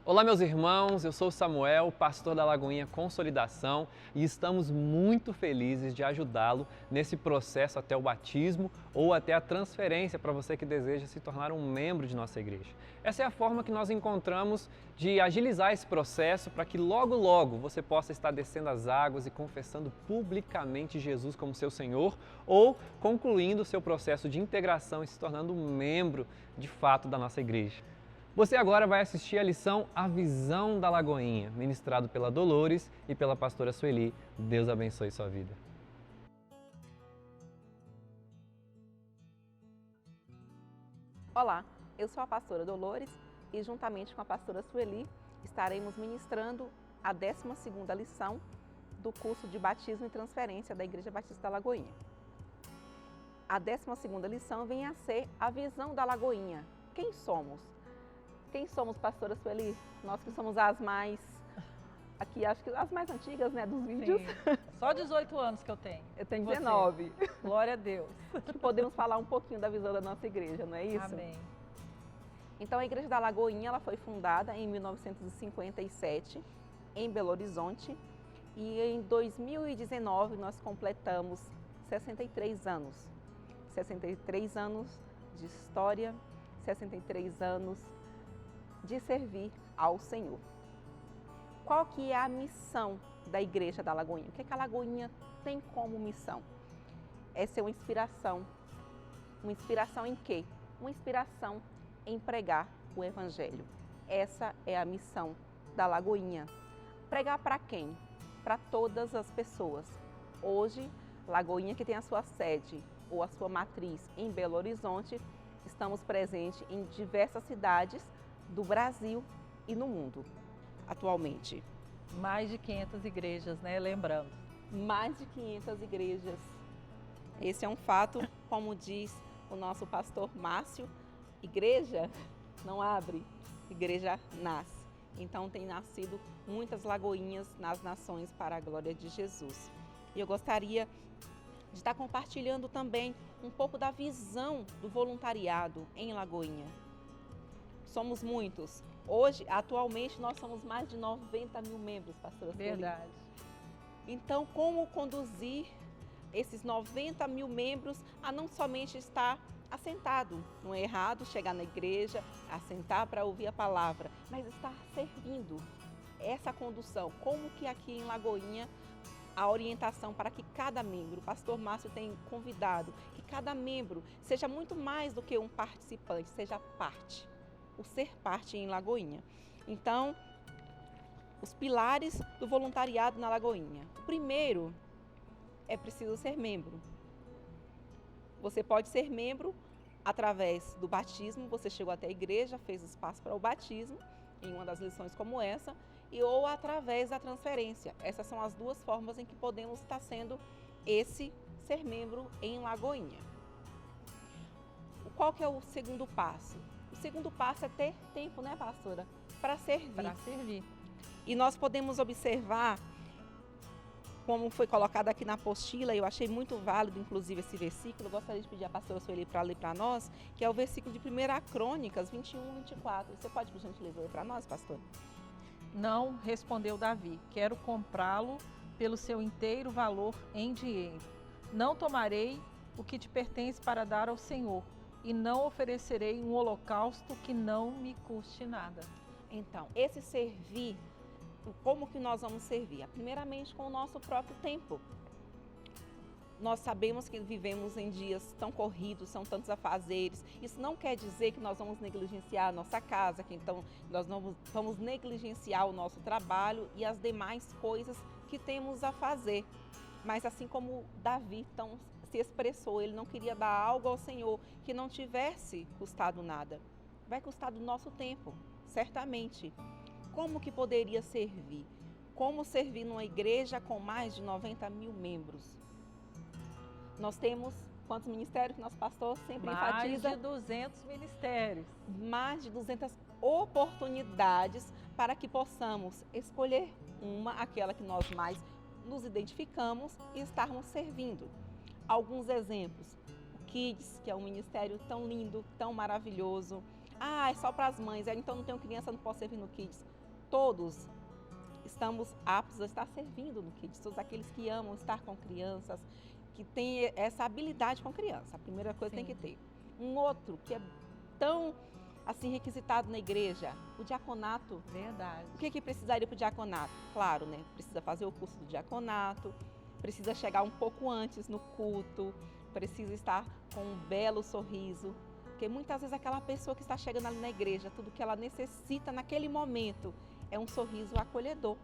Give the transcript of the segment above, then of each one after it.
Olá, meus irmãos, eu sou o Samuel, pastor da Lagoinha Consolidação, e estamos muito felizes de ajudá-lo nesse processo até o batismo ou até a transferência para você que deseja se tornar um membro de nossa igreja. Essa é a forma que nós encontramos de agilizar esse processo para que logo logo você possa estar descendo as águas e confessando publicamente Jesus como seu Senhor ou concluindo o seu processo de integração e se tornando um membro de fato da nossa igreja. Você agora vai assistir a lição A Visão da Lagoinha, ministrado pela Dolores e pela pastora Sueli. Deus abençoe sua vida. Olá, eu sou a pastora Dolores e juntamente com a pastora Sueli estaremos ministrando a 12ª lição do curso de Batismo e Transferência da Igreja Batista da Lagoinha. A 12ª lição vem a ser a visão da Lagoinha. Quem somos? Quem somos, pastora Sueli? Nós que somos as mais, aqui acho que as mais antigas, né, dos vídeos. Sim. Só 18 anos que eu tenho. Eu tenho Você? 19. Glória a Deus. Que podemos falar um pouquinho da visão da nossa igreja, não é isso? Amém. Então a Igreja da Lagoinha ela foi fundada em 1957 em Belo Horizonte e em 2019 nós completamos 63 anos. 63 anos de história, 63 anos de servir ao Senhor. Qual que é a missão da Igreja da Lagoinha? O que a Lagoinha tem como missão? É ser uma inspiração. Uma inspiração em quê? Uma inspiração em pregar o Evangelho. Essa é a missão da Lagoinha. Pregar para quem? Para todas as pessoas. Hoje, Lagoinha, que tem a sua sede ou a sua matriz em Belo Horizonte, estamos presentes em diversas cidades do Brasil e no mundo, atualmente. Mais de 500 igrejas, né? Lembrando. Mais de 500 igrejas. Esse é um fato, como diz o nosso pastor Márcio, igreja não abre, igreja nasce. Então tem nascido muitas lagoinhas nas nações para a glória de Jesus. E eu gostaria de estar compartilhando também um pouco da visão do voluntariado em Lagoinha. Somos muitos. Hoje, atualmente, nós somos mais de 90 mil membros, pastora Sueli. Verdade. Então, como conduzir esses 90 mil membros a não somente estar assentado, não é errado chegar na igreja, assentar para ouvir a palavra, mas estar servindo. Essa condução, como que aqui em Lagoinha a orientação para que cada membro, o pastor Márcio tem convidado, que cada membro seja muito mais do que um participante, seja parte. O ser parte em Lagoinha. Então, os pilares do voluntariado na Lagoinha. O primeiro é preciso ser membro. Você pode ser membro através do batismo, você chegou até a igreja, fez espaço para o batismo, em uma das lições como essa, ou através da transferência. Essas são as duas formas em que podemos estar sendo esse ser membro em Lagoinha. Qual que é o segundo passo? O segundo passo é ter tempo, né, pastora? Para servir. Para servir. E nós podemos observar, como foi colocado aqui na apostila, eu achei muito válido, inclusive, esse versículo. Eu gostaria de pedir à pastora Sueli para ler para nós, que é o versículo de 1 Crônicas 21, 24. Você pode, por gentileza, ler para nós, pastor? Não, respondeu Davi, quero comprá-lo pelo seu inteiro valor em dinheiro. Não tomarei o que te pertence para dar ao Senhor, e não oferecerei um holocausto que não me custe nada. Então, esse servir, como que nós vamos servir? Primeiramente com o nosso próprio tempo. Nós sabemos que vivemos em dias tão corridos, são tantos afazeres. Isso não quer dizer que nós vamos negligenciar a nossa casa, que então nós não vamos negligenciar o nosso trabalho e as demais coisas que temos a fazer. Mas assim como Davi se expressou, ele não queria dar algo ao Senhor que não tivesse custado nada. Vai custar do nosso tempo, certamente. Como que poderia servir? Como servir numa igreja com mais de 90 mil membros? Nós temos quantos ministérios que nosso pastor sempre enfatiza? Mais de 200 ministérios. Mais de 200 oportunidades para que possamos escolher aquela que nós mais nos identificamos e estarmos servindo. Alguns exemplos. O Kids, que é um ministério tão lindo, tão maravilhoso. Ah, é só para as mães, então não tenho criança, não posso servir no Kids. Todos estamos aptos a estar servindo no Kids, todos aqueles que amam estar com crianças, que têm essa habilidade com criança, a primeira coisa Sim. tem que ter. Um outro que é tão assim requisitado na igreja, o diaconato. Verdade. O que precisaria para o diaconato? Claro, né? Precisa fazer o curso do diaconato, precisa chegar um pouco antes no culto, precisa estar com um belo sorriso, porque muitas vezes aquela pessoa que está chegando ali na igreja, tudo que ela necessita naquele momento é um sorriso acolhedor.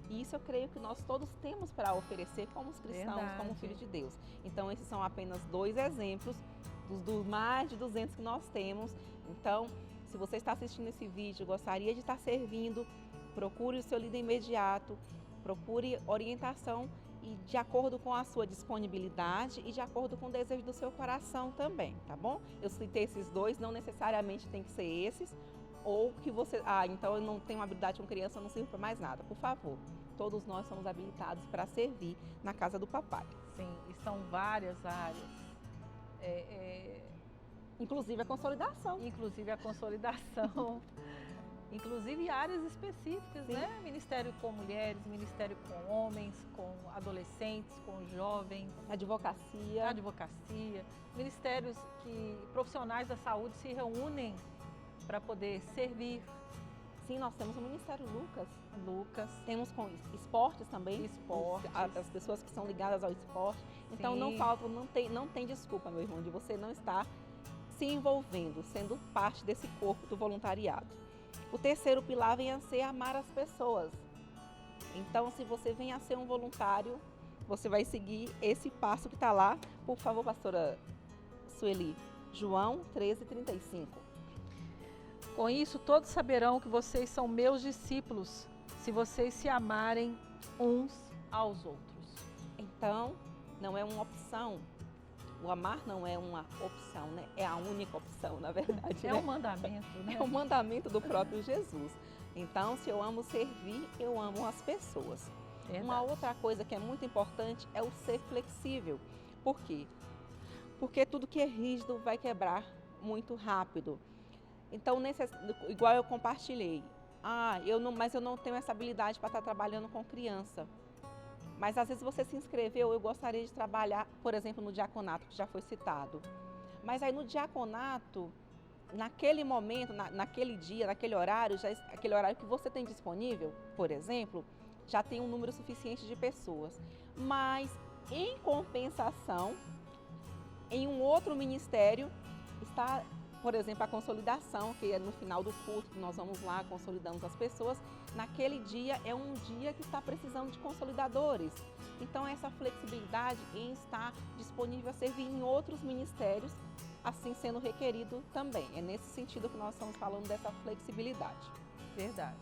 E isso eu creio que nós todos temos para oferecer como os cristãos, Verdade. como filhos de Deus. Então esses são apenas 2 exemplos dos mais de 200 que nós temos. Então, se você está assistindo esse vídeo, gostaria de estar servindo, procure o seu líder imediato, procure orientação e de acordo com a sua disponibilidade e de acordo com o desejo do seu coração também, tá bom? Eu citei esses 2, não necessariamente tem que ser esses, ou que você, então eu não tenho habilidade com criança, eu não sirvo para mais nada. Por favor, todos nós somos habilitados para servir na casa do papai. Sim, e são várias áreas. Inclusive a consolidação. Inclusive a consolidação, inclusive áreas específicas, Sim. né? Ministério com mulheres, ministério com homens, com adolescentes, com jovens, Advocacia. advocacia, ministérios que profissionais da saúde se reúnem para poder servir. Sim, nós temos o Ministério Lucas, temos com esportes também, Esportes. as pessoas que são ligadas ao esporte. Então Sim. não falta, não tem desculpa, meu irmão, de você não estar se envolvendo, sendo parte desse corpo do voluntariado. O terceiro pilar vem a ser amar as pessoas. Então, se você vem a ser um voluntário, você vai seguir esse passo que está lá. Por favor, pastora Sueli, João 13:35. com isso todos saberão que vocês são meus discípulos, se vocês se amarem uns aos outros. Então, não é uma opção. O amar não é uma opção, né? É a única opção, na verdade. É né? um mandamento, né? É o mandamento do próprio Jesus. Então, se eu amo servir, eu amo as pessoas. Verdade. Uma outra coisa que é muito importante é o ser flexível. Por quê? Porque tudo que é rígido vai quebrar muito rápido. Então, igual eu compartilhei, mas eu não tenho essa habilidade para estar trabalhando com criança. Mas às vezes você se inscreveu, eu gostaria de trabalhar, por exemplo, no diaconato, que já foi citado. Mas aí no diaconato, naquele momento, naquele dia, naquele horário, aquele horário que você tem disponível, por exemplo, já tem um número suficiente de pessoas. Mas, em compensação, em um outro ministério, está, por exemplo, a consolidação, que é no final do culto, nós vamos lá, consolidamos as pessoas. Naquele dia é um dia que está precisando de consolidadores. Então, essa flexibilidade em estar disponível a servir em outros ministérios, assim sendo requerido também. É nesse sentido que nós estamos falando dessa flexibilidade. Verdade.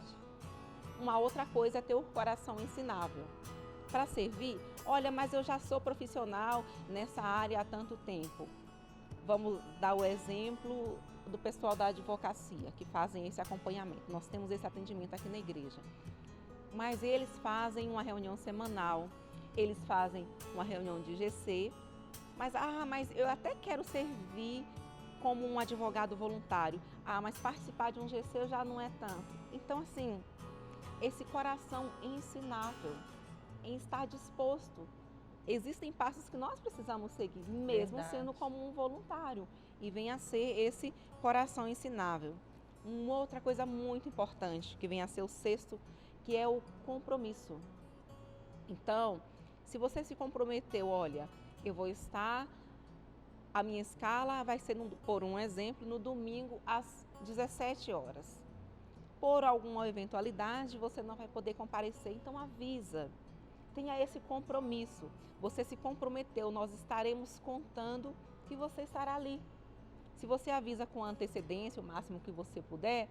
Uma outra coisa é ter o coração ensinável. Para servir, olha, mas eu já sou profissional nessa área há tanto tempo. Vamos dar o exemplo do pessoal da advocacia, que fazem esse acompanhamento. Nós temos esse atendimento aqui na igreja. Mas eles fazem uma reunião semanal, eles fazem uma reunião de GC, mas eu até quero servir como um advogado voluntário. Mas participar de um GC já não é tanto. Então, assim, esse coração ensinável, em estar disposto. Existem passos que nós precisamos seguir, mesmo Verdade. sendo como um voluntário. E vem a ser esse coração ensinável. Uma outra coisa muito importante, que vem a ser o sexto, que é o compromisso. Então, se você se comprometeu, olha, eu vou estar, a minha escala vai ser, por um exemplo, no domingo às 17 horas. Por alguma eventualidade, você não vai poder comparecer, então avisa. Tenha esse compromisso. Você se comprometeu, nós estaremos contando que você estará ali. Se você avisa com antecedência, o máximo que você puder,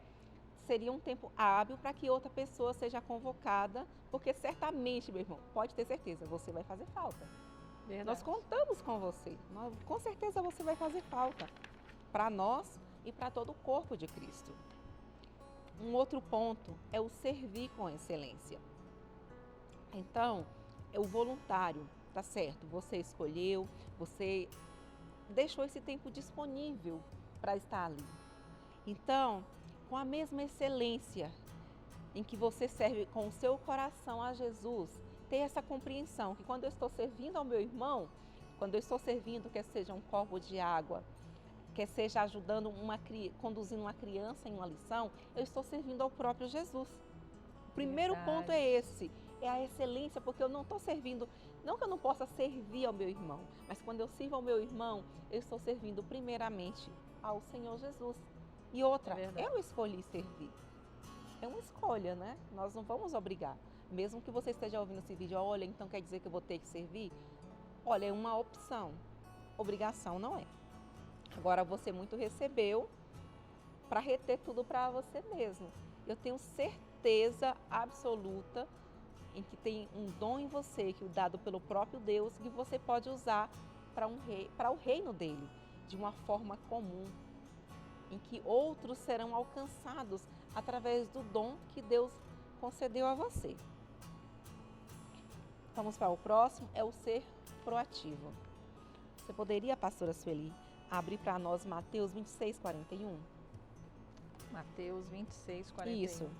seria um tempo hábil para que outra pessoa seja convocada, porque certamente, meu irmão, pode ter certeza, você vai fazer falta. Verdade. Nós contamos com você. Com certeza você vai fazer falta para nós e para todo o corpo de Cristo. Um outro ponto é o servir com excelência. Então, é o voluntário, tá certo? Você escolheu, você deixou esse tempo disponível para estar ali. Então, com a mesma excelência em que você serve com o seu coração a Jesus, ter essa compreensão que quando eu estou servindo ao meu irmão, quando eu estou servindo, quer seja um copo de água, quer seja ajudando conduzindo uma criança em uma lição, eu estou servindo ao próprio Jesus. O primeiro ponto é esse, é a excelência, porque eu não estou servindo, não que eu não possa servir ao meu irmão, mas quando eu sirvo ao meu irmão, eu estou servindo primeiramente ao Senhor Jesus. E outra, eu escolhi servir. É uma escolha, né? Nós não vamos obrigar. Mesmo que você esteja ouvindo esse vídeo, olha, então quer dizer que eu vou ter que servir? Olha, é uma opção. Obrigação não é. Agora você muito recebeu para reter tudo para você mesmo. Eu tenho certeza absoluta em que tem um dom em você, que é dado pelo próprio Deus, que você pode usar para o reino dele, de uma forma comum, em que outros serão alcançados através do dom que Deus concedeu a você. Vamos para o próximo, é o ser proativo. Você poderia, pastora Sueli, abrir para nós Mateus 26, 41? Mateus 26, 41. Isso.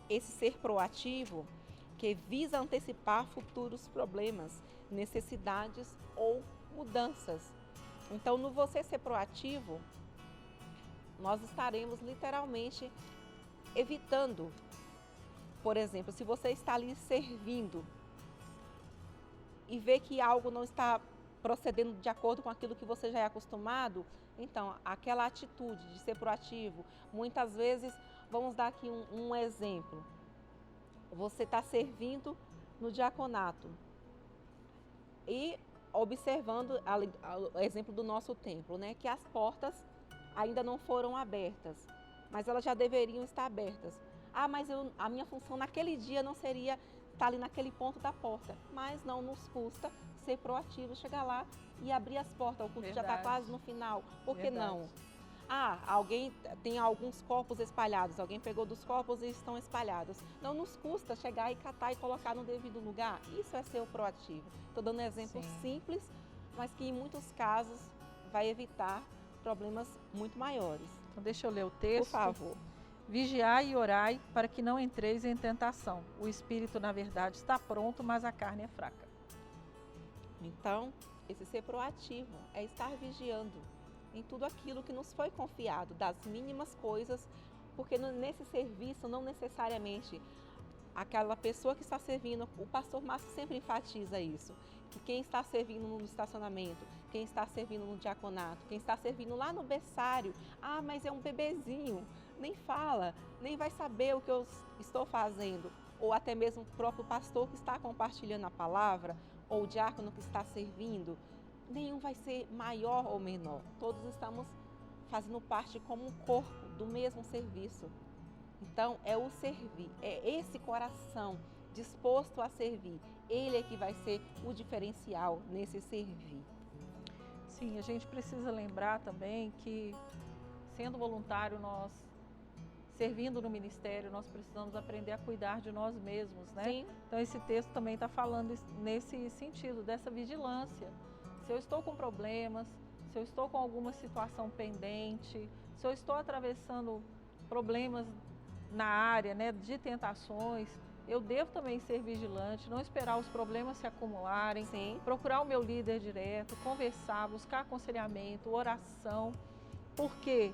Esse ser proativo que visa antecipar futuros problemas, necessidades ou mudanças. Então, no você ser proativo, nós estaremos literalmente evitando. Por exemplo, se você está ali servindo e vê que algo não está procedendo de acordo com aquilo que você já é acostumado, então aquela atitude de ser proativo, muitas vezes, vamos dar aqui um exemplo. Você está servindo no diaconato e observando o exemplo do nosso templo, né, que as portas ainda não foram abertas, mas elas já deveriam estar abertas. Ah, mas a minha função naquele dia não seria estar ali naquele ponto da porta, mas não nos custa ser proativo, chegar lá e abrir as portas. O culto já está quase no final, por que não? Ah, alguém tem alguns copos espalhados, alguém pegou dos copos e estão espalhados. Não nos custa chegar e catar e colocar no devido lugar. Isso é ser o proativo. Estou dando um exemplo simples, mas que em muitos casos vai evitar problemas muito maiores. Então deixa eu ler o texto. Por favor. Vigiai e orai para que não entreis em tentação. O espírito, na verdade, está pronto, mas a carne é fraca. Então, esse ser proativo é estar vigiando em tudo aquilo que nos foi confiado, das mínimas coisas, porque nesse serviço não necessariamente aquela pessoa que está servindo, o pastor Márcio sempre enfatiza isso, que quem está servindo no estacionamento, quem está servindo no diaconato, quem está servindo lá no berçário, ah, mas é um bebezinho, nem fala, nem vai saber o que eu estou fazendo, ou até mesmo o próprio pastor que está compartilhando a palavra, ou o diácono que está servindo, nenhum vai ser maior ou menor. Todos estamos fazendo parte como um corpo do mesmo serviço. Então, é o servir, é esse coração disposto a servir. Ele é que vai ser o diferencial nesse servir. Sim, a gente precisa lembrar também que, sendo voluntário, nós, servindo no ministério, nós precisamos aprender a cuidar de nós mesmos, né? Sim. Então, esse texto também está falando nesse sentido, dessa vigilância. Se eu estou com problemas, se eu estou com alguma situação pendente, se eu estou atravessando problemas na área, né, de tentações, eu devo também ser vigilante, não esperar os problemas se acumularem, procurar o meu líder direto, conversar, buscar aconselhamento, oração, porque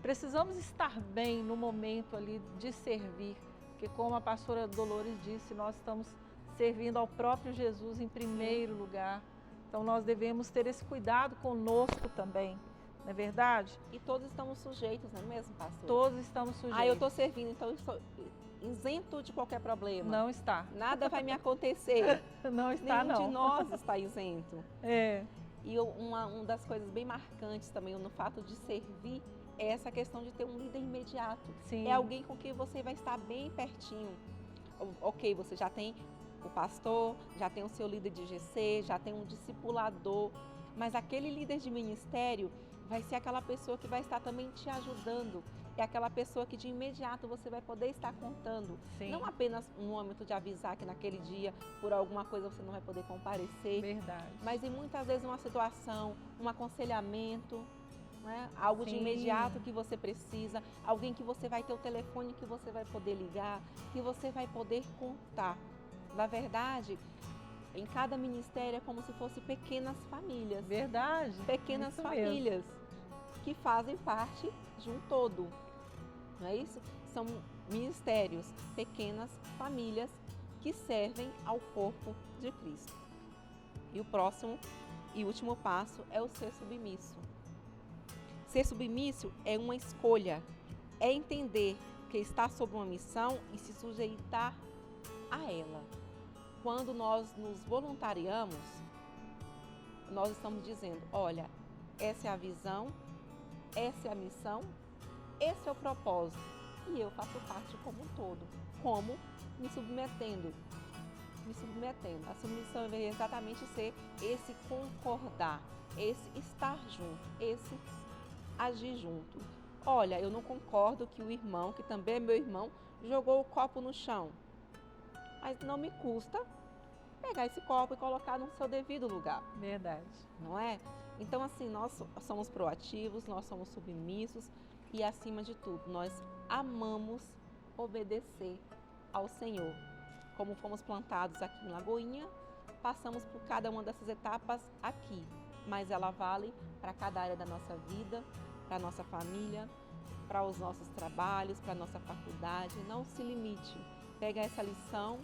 precisamos estar bem no momento ali de servir, porque como a pastora Dolores disse, nós estamos servindo ao próprio Jesus em primeiro lugar. Então nós devemos ter esse cuidado conosco também, não é verdade? E todos estamos sujeitos, não é mesmo, pastor? Todos estamos sujeitos. Ah, eu estou servindo, então eu estou isento de qualquer problema. Não está. Nada vai me acontecer. Não está, Nenhum não. de nós está isento. É. E uma das coisas bem marcantes também no fato de servir é essa questão de ter um líder imediato. Sim. É alguém com quem você vai estar bem pertinho. Ok, você já tem o pastor, já tem o seu líder de GC, já tem um discipulador, mas aquele líder de ministério vai ser aquela pessoa que vai estar também te ajudando. é aquela pessoa que de imediato você vai poder estar contando. Sim. Não apenas no âmbito de avisar que naquele dia, por alguma coisa, você não vai poder comparecer, Verdade. mas em muitas vezes uma situação, um aconselhamento, né? Algo de Sim. imediato que você precisa, alguém que você vai ter o telefone que você vai poder ligar, que você vai poder contar. Na verdade, em cada ministério é como se fossem pequenas famílias. Verdade. Pequenas Isso famílias que fazem parte de um todo. Não é isso? São ministérios, pequenas famílias que servem ao corpo de Cristo. E o próximo e último passo é o ser submisso. Ser submisso é uma escolha, é entender que está sob uma missão e se sujeitar a ela. Quando nós nos voluntariamos, nós estamos dizendo, olha, essa é a visão, essa é a missão, esse é o propósito e eu faço parte como um todo. Como? Me submetendo. A submissão é exatamente ser esse concordar, esse estar junto, esse agir junto. Olha, eu não concordo que o irmão, que também é meu irmão, jogou o copo no chão. Mas não me custa pegar esse copo e colocar no seu devido lugar. Verdade. Não é? Então, assim, nós somos proativos, nós somos submissos e, acima de tudo, nós amamos obedecer ao Senhor. Como fomos plantados aqui em Lagoinha, passamos por cada uma dessas etapas aqui, mas ela vale para cada área da nossa vida, para a nossa família, para os nossos trabalhos, para a nossa faculdade. Não se limite. Pega essa lição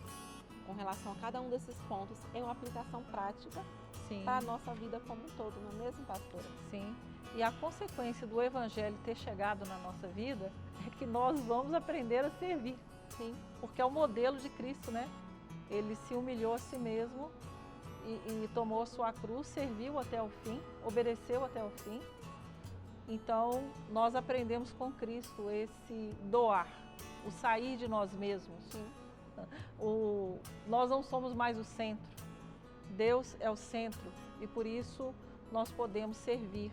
com relação a cada um desses pontos, é uma aplicação prática Sim. para a nossa vida como um todo, não é mesmo, pastora? Sim. E a consequência do Evangelho ter chegado na nossa vida é que nós vamos aprender a servir. Sim. Porque é o modelo de Cristo, né? Ele se humilhou a si mesmo e tomou a sua cruz, serviu até o fim, obedeceu até o fim. Então, nós aprendemos com Cristo esse doar, o sair de nós mesmos. Sim. Nós não somos mais o centro, Deus é o centro e por isso nós podemos servir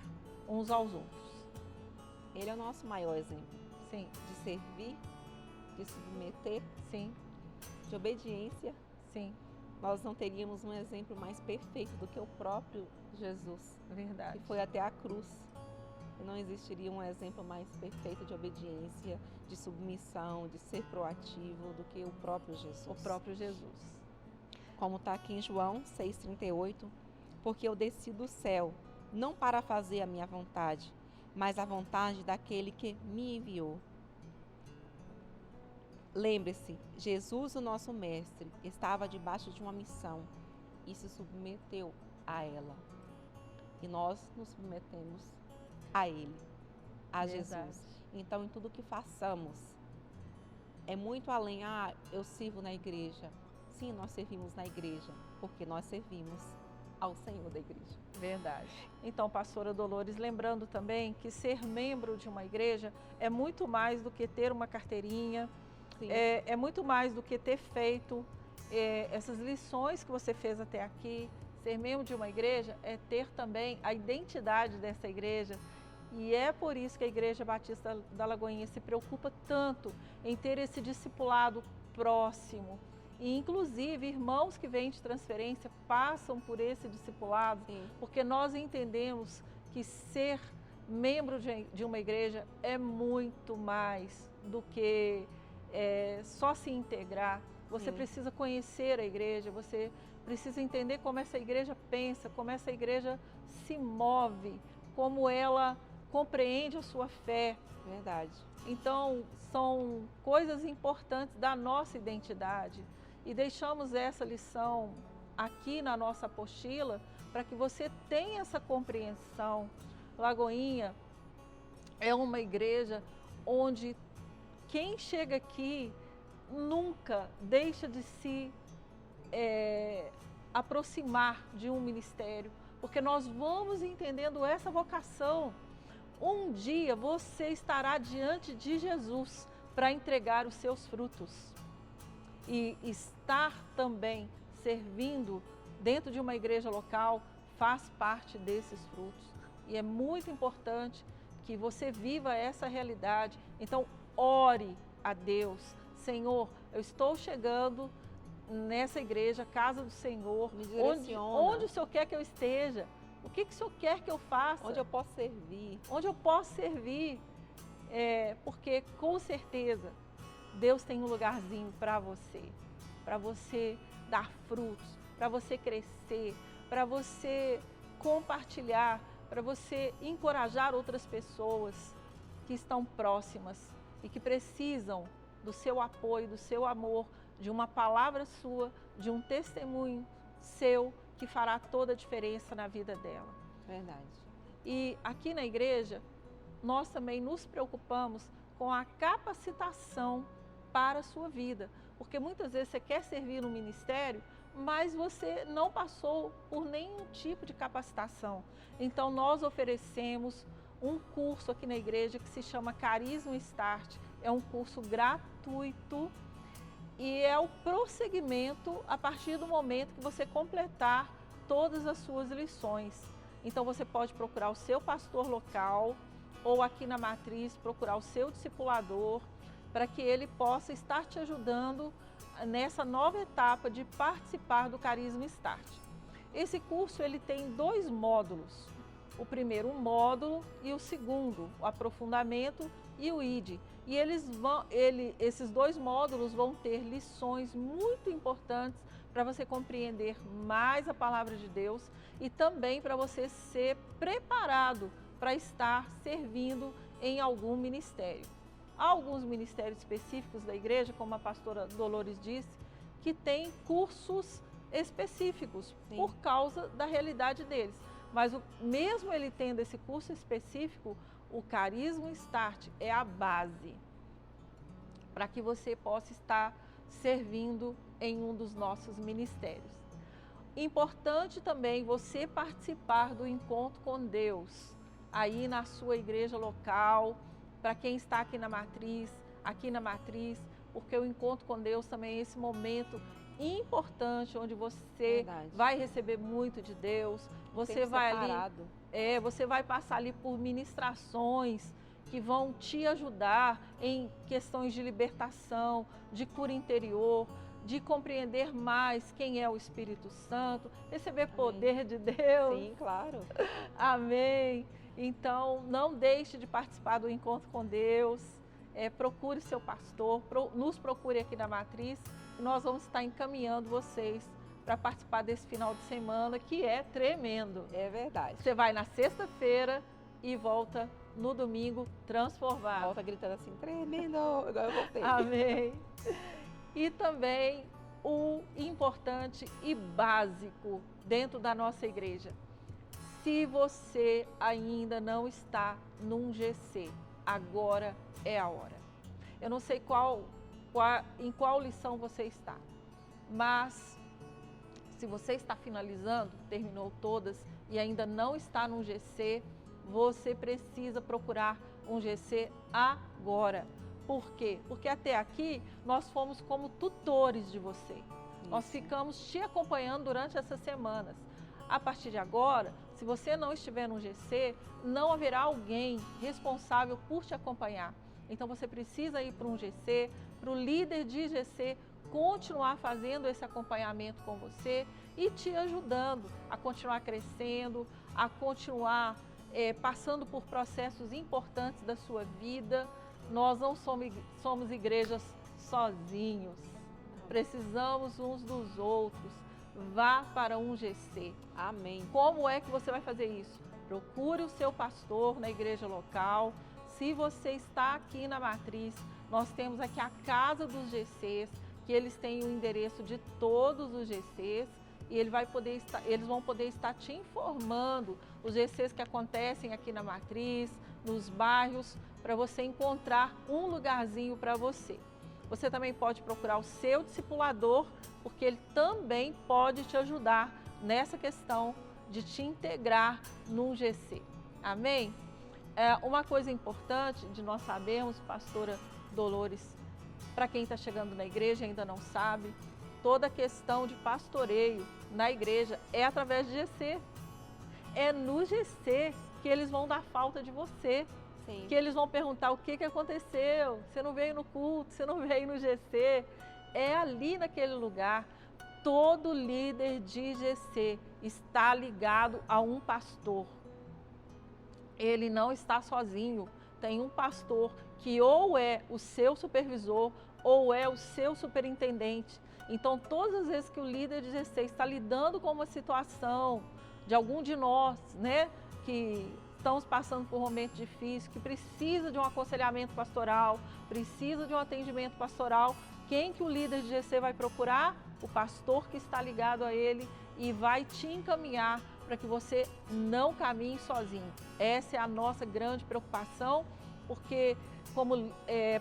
uns aos outros. Ele é o nosso maior exemplo. Sim. De servir, de submeter, Sim. de obediência. Sim. Nós não teríamos um exemplo mais perfeito do que o próprio Jesus, Verdade. que foi até a cruz. E não existiria um exemplo mais perfeito de obediência, de submissão, de ser proativo do que o próprio Jesus. O próprio Jesus. Como está aqui em João 6,38, porque eu desci do céu, não para fazer a minha vontade, mas a vontade daquele que me enviou. Lembre-se, Jesus, o nosso mestre, estava debaixo de uma missão e se submeteu a ela. E nós nos submetemos a Ele, a Verdade. Jesus. Então, em tudo que façamos, é muito além, eu sirvo na igreja. Sim, nós servimos na igreja, porque nós servimos ao Senhor da igreja. Verdade. Então, pastora Dolores, lembrando também que ser membro de uma igreja é muito mais do que ter uma carteirinha, é muito mais do que ter feito essas lições que você fez até aqui. Ser membro de uma igreja é ter também a identidade dessa igreja. E é por isso que a Igreja Batista da Lagoinha se preocupa tanto em ter esse discipulado próximo. E, inclusive, irmãos que vêm de transferência passam por esse discipulado, Sim. porque nós entendemos que ser membro de uma igreja é muito mais do que só se integrar. Você Sim. precisa conhecer a igreja, você precisa entender como essa igreja pensa, como essa igreja se move, como ela compreende a sua fé. Verdade. Então, são coisas importantes da nossa identidade e deixamos essa lição aqui na nossa apostila para que você tenha essa compreensão. Lagoinha é uma igreja onde quem chega aqui nunca deixa de se aproximar de um ministério, porque nós vamos entendendo essa vocação. Um dia você estará diante de Jesus para entregar os seus frutos. E estar também servindo dentro de uma igreja local faz parte desses frutos. E é muito importante que você viva essa realidade. Então, ore a Deus. Senhor, eu estou chegando nessa igreja, casa do Senhor, Me direciona. onde o Senhor quer que eu esteja, o que o Senhor quer que eu faça, Onde eu posso servir. onde eu posso servir, porque com certeza Deus tem um lugarzinho para você dar frutos, para você crescer, para você compartilhar, para você encorajar outras pessoas que estão próximas e que precisam do seu apoio, do seu amor, de uma palavra sua, de um testemunho seu que fará toda a diferença na vida dela. Verdade. E aqui na igreja, nós também nos preocupamos com a capacitação para a sua vida, porque muitas vezes você quer servir no ministério, mas você não passou por nenhum tipo de capacitação. Então nós oferecemos um curso aqui na igreja que se chama Carisma Start. É um curso gratuito e é o prosseguimento a partir do momento que você completar todas as suas lições. Então você pode procurar o seu pastor local ou aqui na matriz procurar o seu discipulador para que ele possa estar te ajudando nessa nova etapa de participar do Carisma Start. Esse curso ele tem 2 módulos. O primeiro um módulo e o segundo o aprofundamento e o ID. E esses 2 módulos vão ter lições muito importantes para você compreender mais a palavra de Deus e também para você ser preparado para estar servindo em algum ministério. Há alguns ministérios específicos da igreja, como a pastora Dolores disse, que tem cursos específicos por causa da realidade deles. Mas mesmo ele tendo esse curso específico, o Carisma Start é a base para que você possa estar servindo em um dos nossos ministérios. Importante também você participar do encontro com Deus, aí na sua igreja local, para quem está aqui na matriz, porque o encontro com Deus também é esse momento importante onde você vai receber muito de Deus, você vai separado. Você vai passar ali por ministrações que vão te ajudar em questões de libertação, de cura interior, de compreender mais quem é o Espírito Santo, receber poder de Deus. Sim, claro. Amém. Então, não deixe de participar do encontro com Deus. Procure seu pastor, nos procure aqui na Matriz. Nós vamos estar encaminhando vocês para participar desse final de semana, que é tremendo. É verdade. Você vai na sexta-feira e volta no domingo transformado. Volta gritando assim, tremendo, igual eu voltei. Amém. E também o importante e básico dentro da nossa igreja. Se você ainda não está num GC, agora é a hora. Eu não sei em qual lição você está, mas se você está finalizando, terminou todas e ainda não está num GC, você precisa procurar um GC agora. Por quê? Porque até aqui nós fomos como tutores de você. Isso. Nós ficamos te acompanhando durante essas semanas. A partir de agora, se você não estiver no GC, não haverá alguém responsável por te acompanhar. Então você precisa ir para um GC, para o líder de GC continuar fazendo esse acompanhamento com você e te ajudando a continuar crescendo, a continuar passando por processos importantes da sua vida. Nós não somos igrejas sozinhos, precisamos uns dos outros. Vá para um GC. Amém. Como é que você vai fazer isso? Procure o seu pastor na igreja local. Se você está aqui na Matriz, nós temos aqui a casa dos GCs, que eles têm o endereço de todos os GCs e eles vão poder estar te informando os GCs que acontecem aqui na Matriz, nos bairros, para você encontrar um lugarzinho para você. Você também pode procurar o seu discipulador, porque ele também pode te ajudar nessa questão de te integrar num GC. Amém? Uma coisa importante de nós sabermos, pastora Dolores, para quem está chegando na igreja e ainda não sabe, toda a questão de pastoreio na igreja é através de GC. É no GC que eles vão dar falta de você. Sim. que eles vão perguntar o que aconteceu, você não veio no culto, você não veio no GC. É ali naquele lugar. Todo líder de GC está ligado a um pastor. Ele não está sozinho. Tem um pastor que ou é o seu supervisor ou é o seu superintendente. Então, todas as vezes que o líder de GC está lidando com uma situação de algum de nós, né, que estamos passando por um momento difícil, que precisa de um aconselhamento pastoral, precisa de um atendimento pastoral, quem que o líder de GC vai procurar? O pastor que está ligado a ele e vai te encaminhar para que você não caminhe sozinho. Essa é a nossa grande preocupação, porque como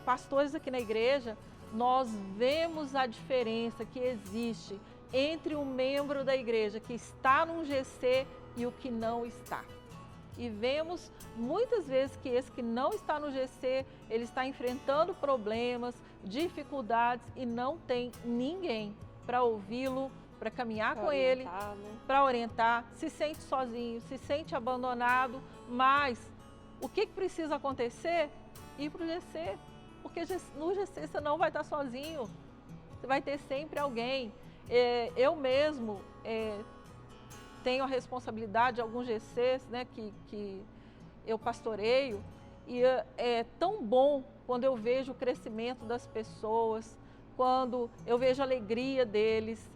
pastores aqui na igreja, nós vemos a diferença que existe entre um membro da igreja que está num GC e o que não está. E vemos muitas vezes que esse que não está no GC, ele está enfrentando problemas, dificuldades e não tem ninguém para ouvi-lo, para caminhar com ele, para orientar, se sente sozinho, se sente abandonado, mas o que precisa acontecer? Ir para o GC, porque no GC você não vai estar sozinho, você vai ter sempre alguém. Eu mesmo tenho a responsabilidade de alguns GCs, né, que eu pastoreio, e é tão bom quando eu vejo o crescimento das pessoas, quando eu vejo a alegria deles.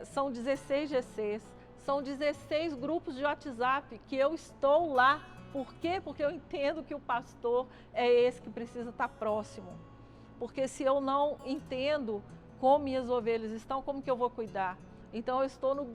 São 16 GCs, são 16 grupos de WhatsApp que eu estou lá. Por quê? Porque eu entendo que o pastor é esse que precisa estar próximo. Porque se eu não entendo como minhas ovelhas estão, como que eu vou cuidar? Então eu estou nos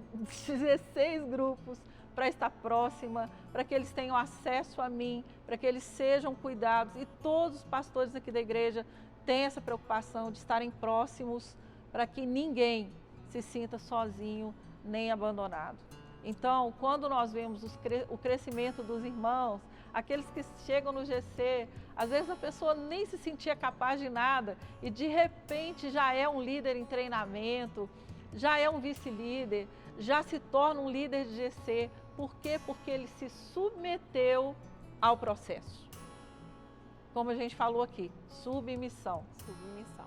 16 grupos para estar próxima, para que eles tenham acesso a mim, para que eles sejam cuidados. E todos os pastores aqui da igreja têm essa preocupação de estarem próximos para que ninguém se sinta sozinho nem abandonado. Então, quando nós vemos o crescimento dos irmãos, aqueles que chegam no GC, às vezes a pessoa nem se sentia capaz de nada e de repente já é um líder em treinamento, já é um vice-líder, já se torna um líder de GC. Por quê? Porque ele se submeteu ao processo. Como a gente falou aqui, submissão. Submissão.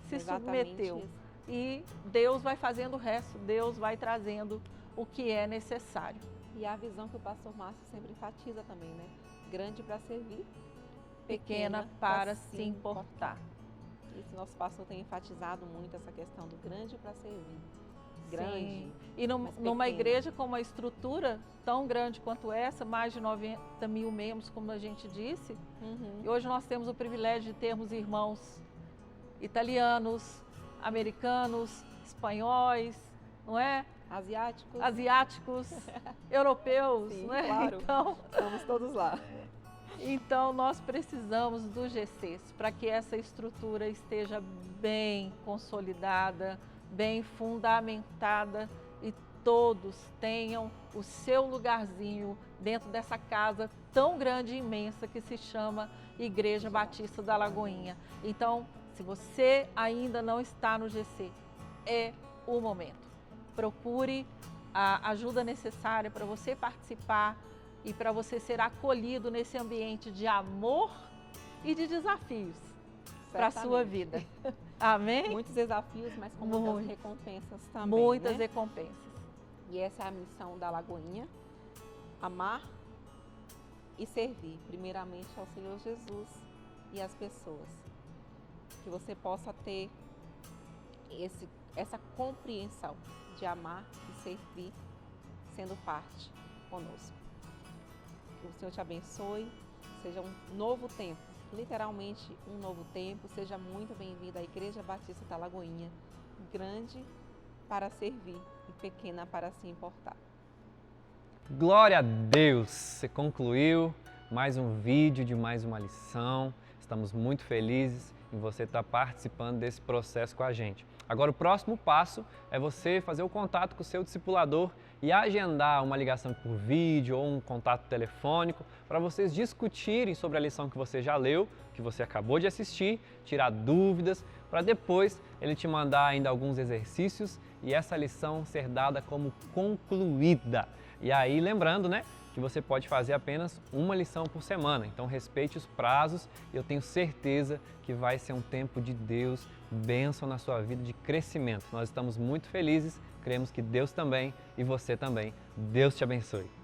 Se Exatamente submeteu. isso. E Deus vai fazendo o resto, Deus vai trazendo o que é necessário. E a visão que o pastor Márcio sempre enfatiza também, né? Grande para servir, Pequena para se importar. Isso, nosso pastor tem enfatizado muito essa questão do grande para servir. Grande. Sim. E numa pequena. igreja com uma estrutura tão grande quanto essa, mais de 90 mil membros, como a gente disse, e hoje nós temos o privilégio de termos irmãos italianos, americanos, espanhóis, não é? Asiáticos, europeus, Sim, não é? Claro. Então, estamos todos lá. Então, nós precisamos dos GCs para que essa estrutura esteja bem consolidada, bem fundamentada e todos tenham o seu lugarzinho dentro dessa casa tão grande e imensa que se chama Igreja Batista da Lagoinha. Então, se você ainda não está no GC, é o momento. Procure a ajuda necessária para você participar e para você ser acolhido nesse ambiente de amor e de desafios para a sua vida. Amém? Muitos desafios, mas com muitas recompensas também. Muitas né? recompensas. E essa é a missão da Lagoinha: amar e servir, primeiramente ao Senhor Jesus e às pessoas. Que você possa ter essa compreensão de amar e servir, sendo parte conosco. Que o Senhor te abençoe, seja um novo tempo, literalmente um novo tempo. Seja muito bem-vindo à Igreja Batista da Lagoinha, grande para servir e pequena para se importar. Glória a Deus! Você concluiu mais um vídeo de mais uma lição. Estamos muito felizes em você estar participando desse processo com a gente. Agora, o próximo passo é você fazer o contato com o seu discipulador e agendar uma ligação por vídeo ou um contato telefônico para vocês discutirem sobre a lição que você já leu, que você acabou de assistir, tirar dúvidas, para depois ele te mandar ainda alguns exercícios e essa lição ser dada como concluída. E aí, lembrando, né, que você pode fazer apenas uma lição por semana. Então respeite os prazos e eu tenho certeza que vai ser um tempo de Deus, bênção na sua vida, de crescimento. Nós estamos muito felizes, cremos que Deus também e você também. Deus te abençoe.